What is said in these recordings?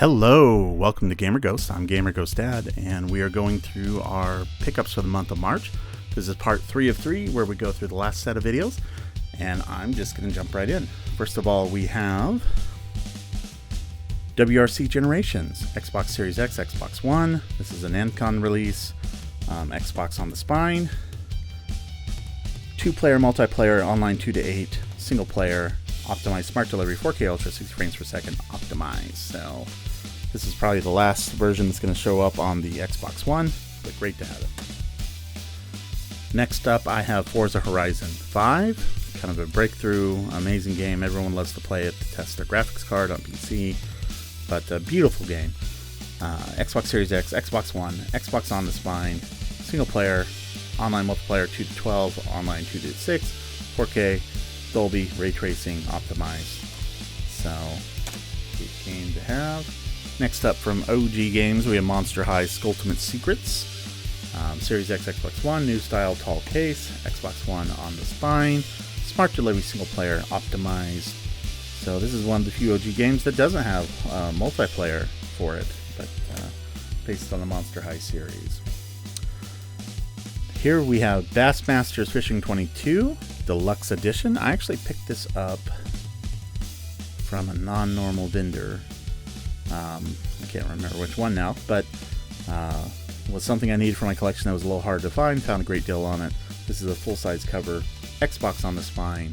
Hello, welcome to Gamer Ghost. I'm Gamer Ghost Dad, and we are going through our pickups for the month of March. This is part 3 of 3, where we go through the last set of videos, and I'm just going to jump right in. First of all, we have WRC Generations, Xbox Series X, Xbox One. This is an Encon release, Xbox on the spine, 2-player multiplayer, online 2 to 8, single player, optimized smart delivery, 4K Ultra, 60 frames per second, optimized. So this is probably the last version that's going to show up on the Xbox One, but great to have it. Next up, I have Forza Horizon 5, kind of a breakthrough, amazing game. Everyone loves to play it to test their graphics card on PC, but a beautiful game. Xbox Series X, Xbox One, Xbox on the spine, single player, online multiplayer 2 to 12, online 2 to 6, 4K, Dolby, ray tracing, optimized. So, great game to have. Next up from OG Games, we have Monster High's Skulltimate Secrets. Series X, Xbox One, new style, tall case, Xbox One on the spine, smart delivery, single player, optimized. So this is one of the few OG games that doesn't have multiplayer for it, but based on the Monster High series. Here we have Bassmasters Fishing 22 Deluxe Edition. I actually picked this up from a non-normal vendor. I can't remember which one now, but was something I needed for my collection that was a little hard to find. Found a great deal on it. This is a full-size cover, Xbox on the spine,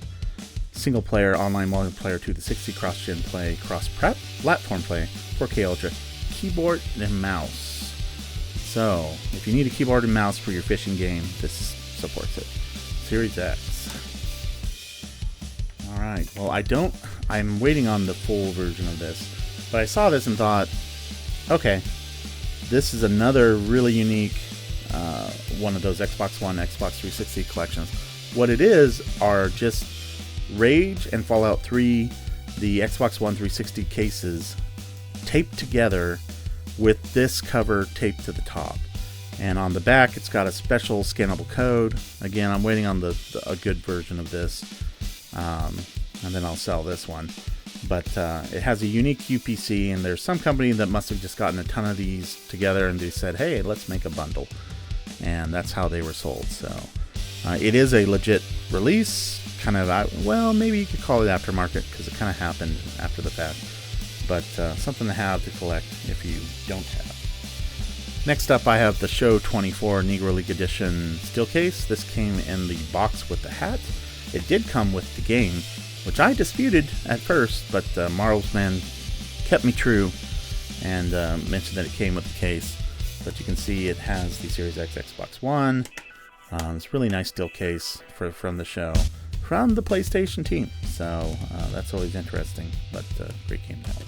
single player, online multiplayer 2 to 60, cross-gen play, cross-platform play, 4K Ultra, keyboard and mouse. So, if you need a keyboard and mouse for your fishing game, this supports it. Series X. Alright, well I'm waiting on the full version of this, but I saw this and thought, okay, this is another really unique one of those Xbox One, Xbox 360 collections. What it is are just Rage and Fallout 3, the Xbox One 360 cases, taped together with this cover taped to the top. And on the back, it's got a special scannable code. Again, I'm waiting on a good version of this, and then I'll sell this one. But it has a unique UPC, and there's some company that must have just gotten a ton of these together, and they said, hey, let's make a bundle. And that's how they were sold. So it is a legit release, kind of, well, maybe you could call it aftermarket, because it kind of happened after the fact. But something to have to collect if you don't have. Next up, I have the Show 24 Negro League Edition steel case. This came in the box with the hat. It did come with the game, which I disputed at first, but Marvel's Man kept me true and mentioned that it came with the case. But you can see it has the Series X, Xbox One. It's a really nice steel case from the show, from the PlayStation team. So that's always interesting, but great game to have.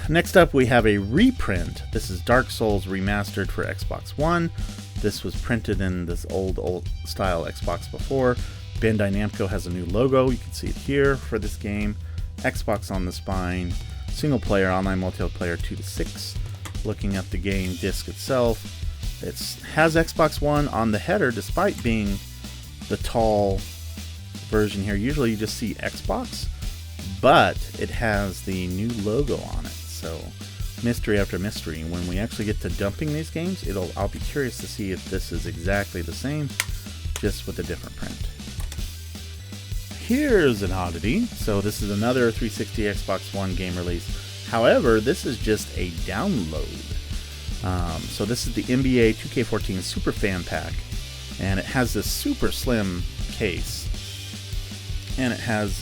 Next up, we have a reprint. This is Dark Souls Remastered for Xbox One. This was printed in this old style Xbox before. Bandai Namco has a new logo. You can see it here for this game. Xbox on the spine. Single player, online multiplayer 2 to 6. Looking at the game disc itself, it has Xbox One on the header despite being the tall version here. Usually you just see Xbox, but it has the new logo on it. So mystery after mystery. When we actually get to dumping these games, I'll be curious to see if this is exactly the same, just with a different print. Here's an oddity. So this is another 360 Xbox One game release. However, this is just a download. So this is the NBA 2K14 Super Fan Pack, and it has this super slim case, and it has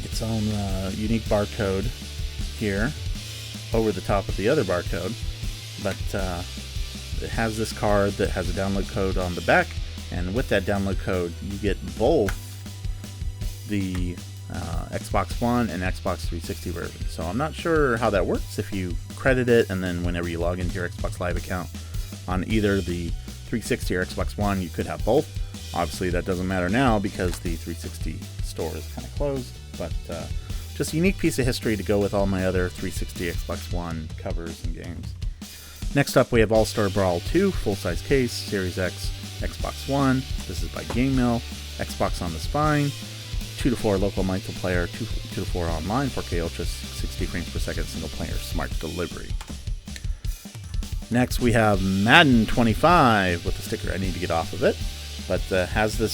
its own unique barcode here over the top of the other barcode, but it has this card that has a download code on the back, and with that download code you get both the Xbox One and Xbox 360 version. So I'm not sure how that works if you credit it, and then whenever you log into your Xbox Live account on either the 360 or Xbox One, you could have both. Obviously that doesn't matter now because the 360 store is kind of closed, but just a unique piece of history to go with all my other 360 Xbox One covers and games. Next up, we have All-Star Brawl 2, full-size case, Series X, Xbox One. This is by Gameye, Xbox on the spine, 2 to 4 local multiplayer, 2 to 4 online, 4K Ultra, 60 frames per second, single player, smart delivery. Next we have Madden 25 with the sticker. I need to get off of it, but has the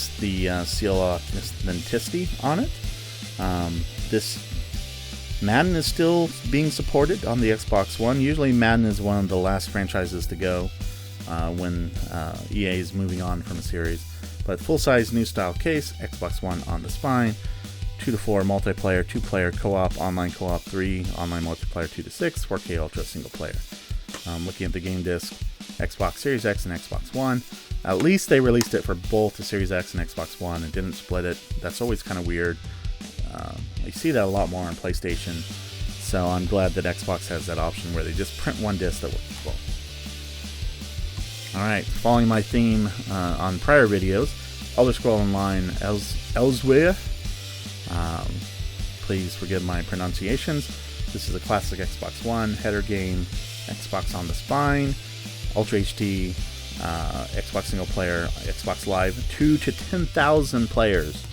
seal of authenticity on it. This Madden is still being supported on the Xbox One. Usually Madden is one of the last franchises to go when EA is moving on from a series. But full-size new style case, Xbox One on the spine, 2 to 4 multiplayer, 2-player co-op, online co-op 3, online multiplayer 2 to 6, 4K Ultra single player. Looking at the game disc, Xbox Series X and Xbox One. At least they released it for both the Series X and Xbox One and didn't split it. That's always kind of weird. You see that a lot more on PlayStation, so I'm glad that Xbox has that option where they just print one disc that works well. Alright, following my theme on prior videos, Elder Scrolls Online Elsewhere. Please forgive my pronunciations. This is a classic Xbox One header game, Xbox on the spine, Ultra HD, Xbox single player, Xbox Live, 2 to 10,000 players.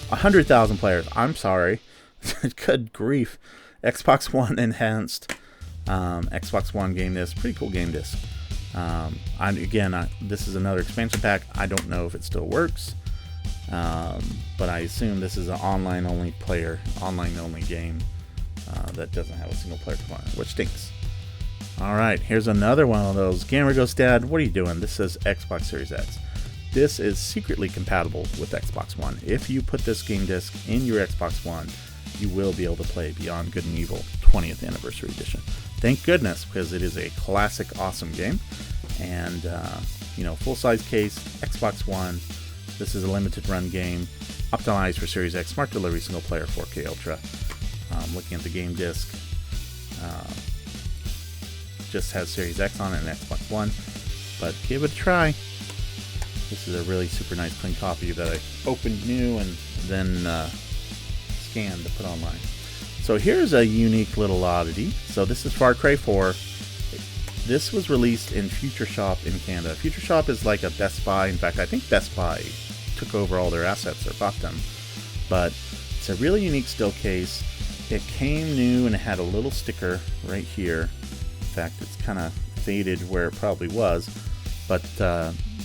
100,000 players. I'm sorry. Good grief. Xbox One enhanced Xbox One game disc. Pretty cool game disc. This is another expansion pack. I don't know if it still works, but I assume this is an online only game that doesn't have a single player component, which stinks. Alright, here's another one of those. Gamer goes, Dad, what are you doing? This says Xbox Series X. This is secretly compatible with Xbox One. If you put this game disc in your Xbox One, you will be able to play Beyond Good and Evil 20th Anniversary Edition. Thank goodness, because it is a classic, awesome game. And, full-size case, Xbox One. This is a limited run game, optimized for Series X, smart delivery, single player, 4K Ultra. Looking at the game disc, just has Series X on it and Xbox One, but give it a try. This is a really super nice clean copy that I opened new and then scanned to put online. So here's a unique little oddity. So this is Far Cry 4. This was released in Future Shop in Canada. Future Shop is like a Best Buy. In fact, I think Best Buy took over all their assets or bought them. But it's a really unique still case. It came new and it had a little sticker right here. In fact, it's kind of faded where it probably was. But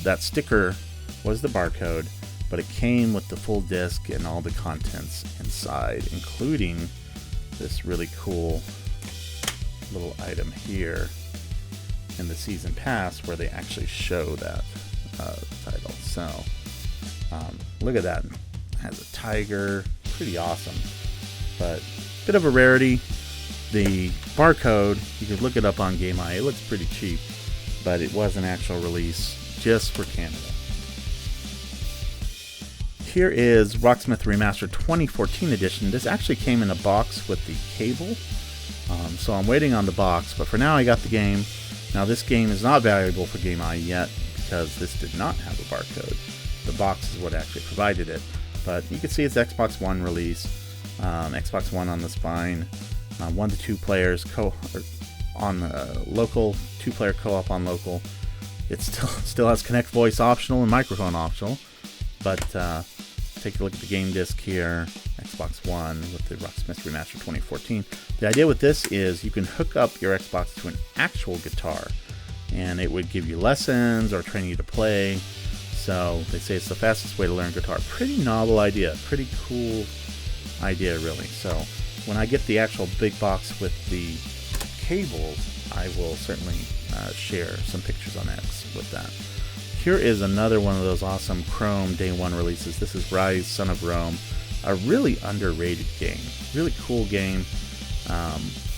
that sticker was the barcode, but it came with the full disc and all the contents inside, including this really cool little item here in the season pass where they actually show that title. So look at that. It has a tiger. Pretty awesome, but bit of a rarity. The barcode, you could look it up on Gameye. It looks pretty cheap, but it was an actual release just for Canada. Here is Rocksmith Remastered 2014 edition. This actually came in a box with the cable, so I'm waiting on the box, but for now I got the game. Now this game is not valuable for Gameye yet because this did not have a barcode. The box is what actually provided it, but you can see it's Xbox One release, Xbox One on the spine, 1 to 2 players on local, 2-player co-op on local. It still has Connect Voice optional and microphone optional, but take a look at the game disc here, Xbox One with the Rocksmith Remastered 2014. The idea with this is you can hook up your Xbox to an actual guitar, and it would give you lessons or train you to play. So they say it's the fastest way to learn guitar. Pretty novel idea, pretty cool idea really. So when I get the actual big box with the cables, I will certainly share some pictures on X with that. Here is another one of those awesome Chrome Day 1 releases. This is Rise, Son of Rome. A really underrated game. Really cool game.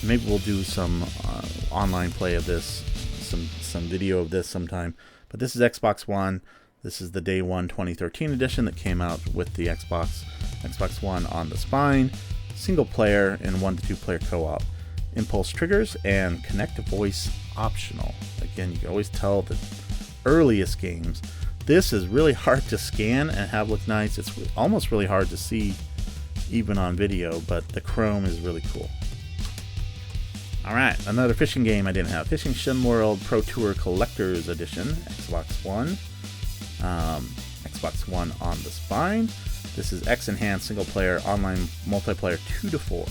Maybe we'll do some online play of this, some video of this sometime. But this is Xbox One. This is the Day 1 2013 edition that came out with the Xbox One on the spine. Single player and 1 to 2 player co-op. Impulse triggers and Connect Voice optional. Again, you can always tell the earliest games. This is really hard to scan and have look nice. It's almost really hard to see even on video, but the Chrome is really cool. Alright, another fishing game I didn't have. Fishing Sim World Pro Tour Collector's Edition, Xbox One. Xbox One on the spine. This is X-Enhanced single player online multiplayer 2 to 4.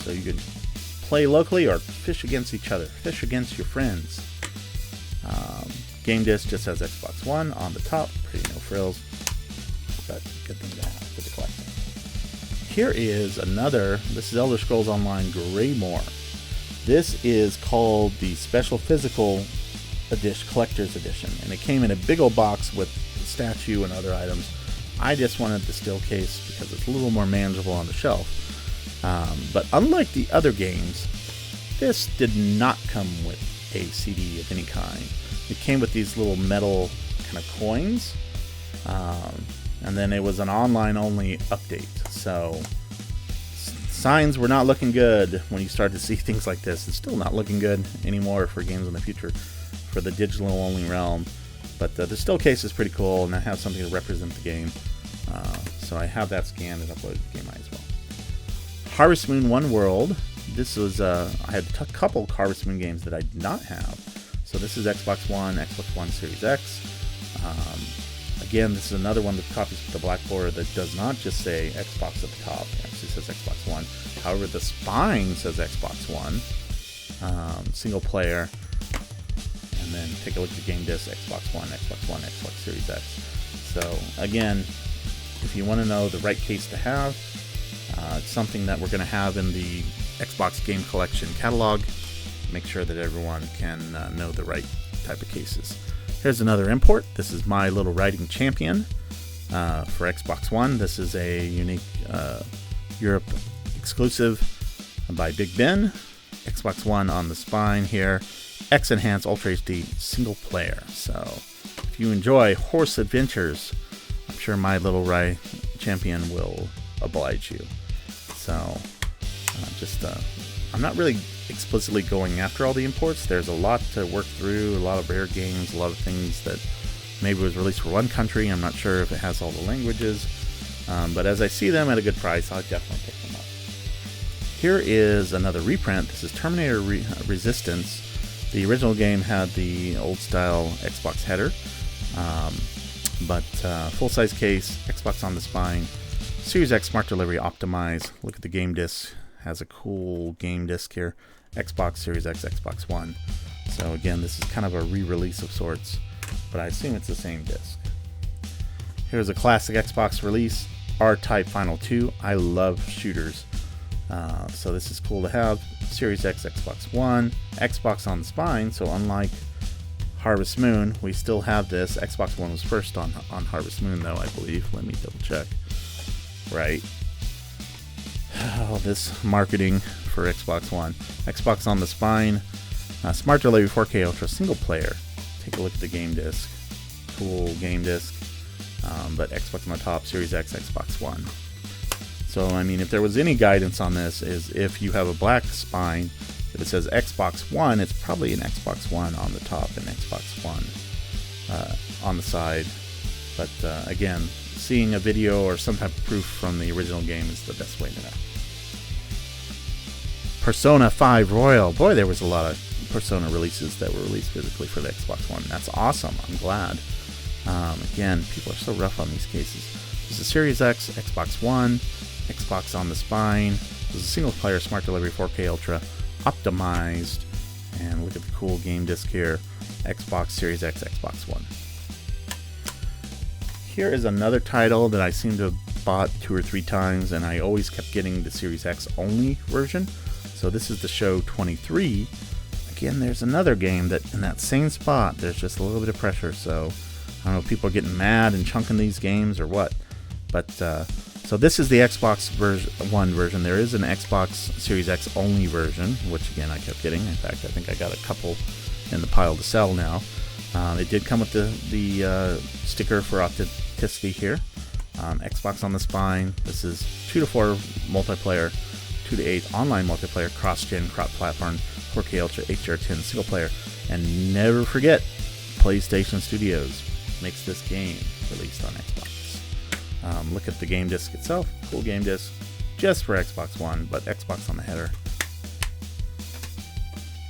So you can play locally or fish against each other, fish against your friends. Game disc just has Xbox One on the top, pretty no frills, but good thing to have for the collection. Here is another, this is Elder Scrolls Online Greymoor. This is called the Special Physical Edition, Collector's Edition, and it came in a big old box with the statue and other items. I just wanted the still case because it's a little more manageable on the shelf. But unlike the other games, this did not come with a CD of any kind. It came with these little metal kind of coins, and then it was an online-only update. So signs were not looking good when you start to see things like this. It's still not looking good anymore for games in the future for the digital-only realm. But the still case is pretty cool, and I have something to represent the game. So I have that scanned and uploaded to Gameye as well. Harvest Moon One World. This was I had a couple Harvest Moon games that I did not have. So this is Xbox One Series X. Again, this is another one that copies with the black border that does not just say Xbox at the top. It actually says Xbox One. However, the spine says Xbox One. Single player. And then take a look at the game disc, Xbox One, Xbox Series X. So again, if you want to know the right case to have, it's something that we're going to have in the Xbox Game Collection catalog. Make sure that everyone can know the right type of cases. Here's another import. This is My Little Riding Champion for Xbox One. This is a unique Europe exclusive by Big Ben. Xbox One on the spine here. X-Enhanced Ultra HD single player. So if you enjoy horse adventures, I'm sure My Little Riding Champion will oblige you. So I'm not really explicitly going after all the imports. There's a lot to work through, a lot of rare games, a lot of things that maybe was released for one country. I'm not sure if it has all the languages, but as I see them at a good price, I'll definitely pick them up. Here is another reprint. This is Terminator Resistance. The original game had the old style Xbox header, but full-size case, Xbox on the spine, Series X Smart Delivery optimized. Look at the game disc. Has a cool game disc here. Xbox Series X, Xbox One. So again, this is kind of a re-release of sorts, but I assume it's the same disc. Here's a classic Xbox release, R-Type Final 2. I love shooters, so this is cool to have. Series X, Xbox One, Xbox on the spine. So unlike Harvest Moon, we still have this. Xbox One was first on Harvest Moon, though, I believe. Let me double check. Right. Oh, this marketing for Xbox One. Xbox on the spine. Smart Delivery 4K Ultra single player. Take a look at the game disc. Cool game disc. But Xbox on the top, Series X, Xbox One. So, I mean, if there was any guidance on this, is if you have a black spine, if it says Xbox One, it's probably an Xbox One on the top and Xbox One on the side. But again, seeing a video or some type of proof from the original game is the best way to know. Persona 5 Royal. Boy, there was a lot of Persona releases that were released physically for the Xbox One. That's awesome. I'm glad. Again, people are so rough on these cases. This is Series X, Xbox One, Xbox on the spine. This is a single player Smart Delivery 4K Ultra optimized. And look at the cool game disc here. Xbox Series X, Xbox One. Here is another title that I seem to have bought 2 or 3 times, and I always kept getting the Series X only version. So this is the Show 23. Again, there's another game that in that same spot, there's just a little bit of pressure. So I don't know if people are getting mad and chunking these games or what. But so this is the Xbox One version. There is an Xbox Series X only version, which again I kept getting. In fact, I think I got a couple in the pile to sell now. It did come with the sticker for authenticity here. Xbox on the spine. This is 2 to 4 multiplayer, 2 to 8 online multiplayer, cross-gen, cross-platform, 4K Ultra, HDR10 single player, and never forget, PlayStation Studios makes this game released on Xbox. Look at the game disc itself. Cool game disc, just for Xbox One, but Xbox on the header.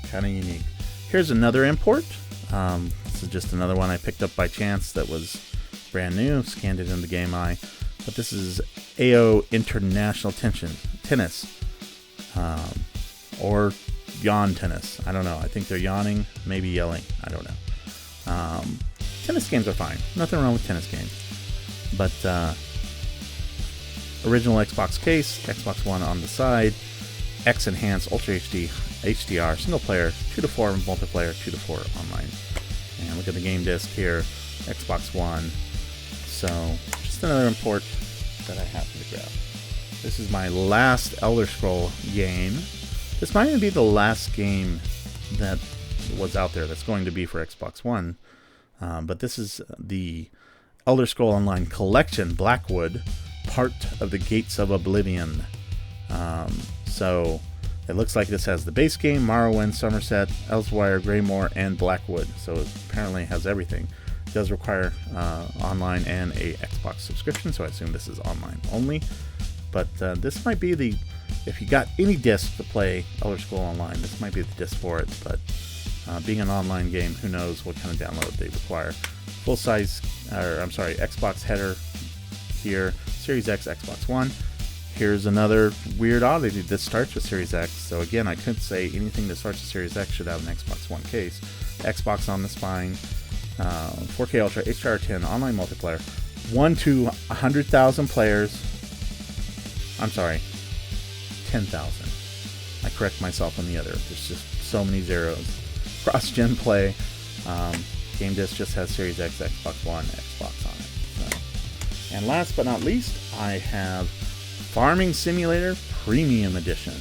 Kind of unique. Here's another import. This is just another one I picked up by chance that was brand new. Scanned it into Gameye. but this is AO International Tennis, or yawn tennis. I don't know. I think they're yawning, maybe yelling. I don't know. Tennis games are fine. Nothing wrong with tennis games. But original Xbox case, Xbox One on the side, X Enhanced Ultra HD HDR single player, 2 to 4 multiplayer, 2 to 4 online. And look at the game disc here, Xbox One. So just another import that I happen to grab. This is my last Elder Scroll game. This might even be the last game that was out there that's going to be for Xbox One. But this is the Elder Scroll Online Collection, Blackwood, part of the Gates of Oblivion. So it looks like this has the base game, Morrowind, Somerset, Elsewhere, Greymore, and Blackwood. So it apparently has everything. It does require online and a Xbox subscription, so I assume this is online only. But this might be the, if you got any disc to play Elder Scroll Online, this might be the disc for it. But being an online game, who knows what kind of download they require. Full size, Xbox header here, Series X, Xbox One. Here's another weird oddity. This starts with Series X, so again, I couldn't say anything that starts with Series X should have an Xbox One case. Xbox on the spine, 4K Ultra, HDR10, online multiplayer, 1 to 100,000 players. I'm sorry, 10,000. I correct myself on the other. There's just so many zeros. Cross-gen play. Game disc just has Series X, Xbox One, Xbox on it. So. And last but not least, I have Farming Simulator Premium Edition.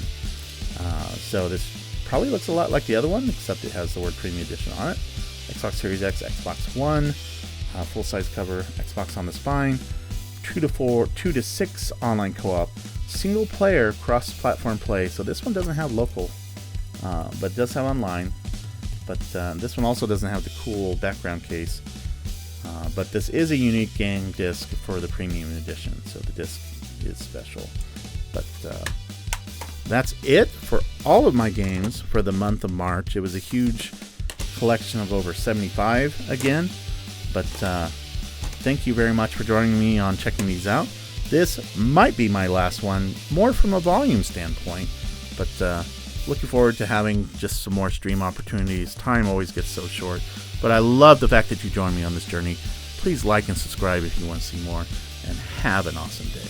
So this probably looks a lot like the other one, except it has the word Premium Edition on it. Xbox Series X, Xbox One, full-size cover, Xbox on the spine, 2 to 6 online co-op, single-player cross-platform play. So this one doesn't have local, but does have online. But this one also doesn't have the cool background case. But this is a unique game disc for the Premium Edition, so the disc is special. But that's it for all of my games for the month of March. It was a huge collection of over 75 again. But thank you very much for joining me on checking these out. This might be my last one, more from a volume standpoint. But looking forward to having just some more stream opportunities. Time always gets so short. But I love the fact that you joined me on this journey. Please like and subscribe if you want to see more. And have an awesome day.